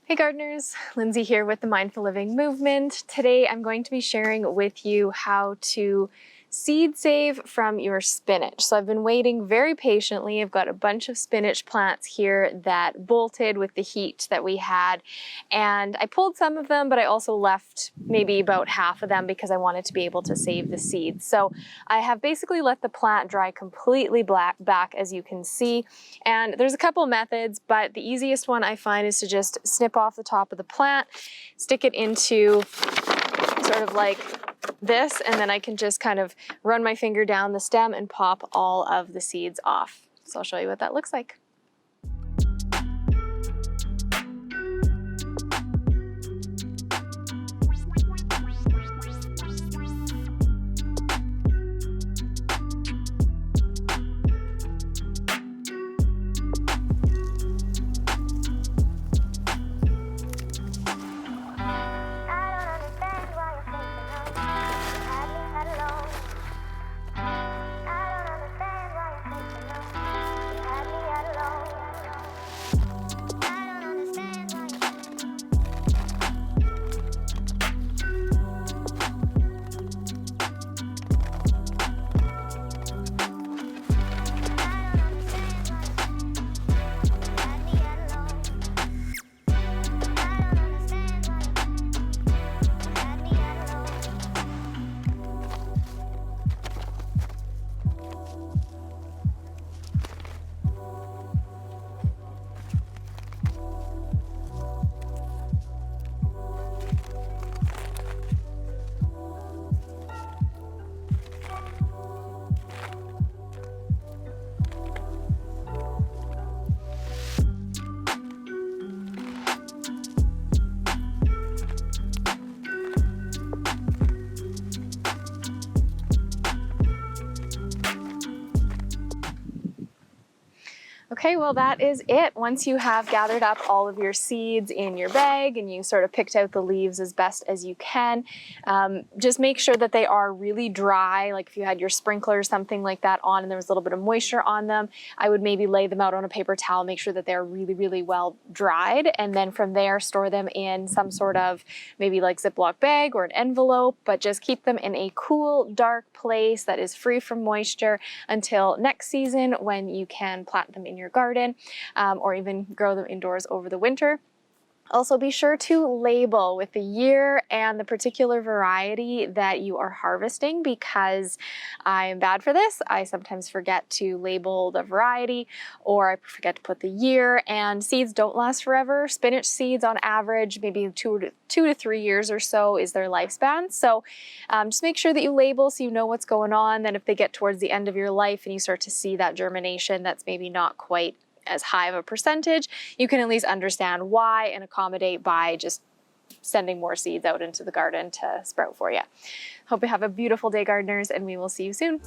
Hey gardeners, Lindsay here with the Mindful Living Movement. Today I'm going to be sharing with you how to seed save from your spinach. So I've been waiting very patiently. I've got a bunch of spinach plants here that bolted with the heat that we had, and I pulled some of them, but I also left maybe about half of them because I wanted to be able to save the seeds. So I have basically let the plant dry completely back, as you can see, and there's a couple methods, but the easiest one I find is to just snip off the top of the plant, stick it into sort of like this, and then I can just kind of run my finger down the stem and pop all of the seeds off. So I'll show you what that looks like. Okay, well that is it. Once you have gathered up all of your seeds in your bag and you sort of picked out the leaves as best as you can, just make sure that they are really dry. Like if you had your sprinkler or something like that on and there was a little bit of moisture on them, I would maybe lay them out on a paper towel, make sure that they're really, really well dried, and then from there store them in some sort of maybe like Ziploc bag or an envelope, but just keep them in a cool, dark place that is free from moisture until next season when you can plant them in your garden or even grow them indoors over the winter. Also, be sure to label with the year and the particular variety that you are harvesting, because I am bad for this. I sometimes forget to label the variety, or I forget to put the year, and seeds don't last forever. Spinach seeds on average, maybe two to 3 years or so is their lifespan. So just make sure that you label so you know what's going on. Then if they get towards the end of your life and you start to see that germination that's maybe not quite as high of a percentage, you can at least understand why and accommodate by just sending more seeds out into the garden to sprout for you. Hope you have a beautiful day, gardeners, and we will see you soon.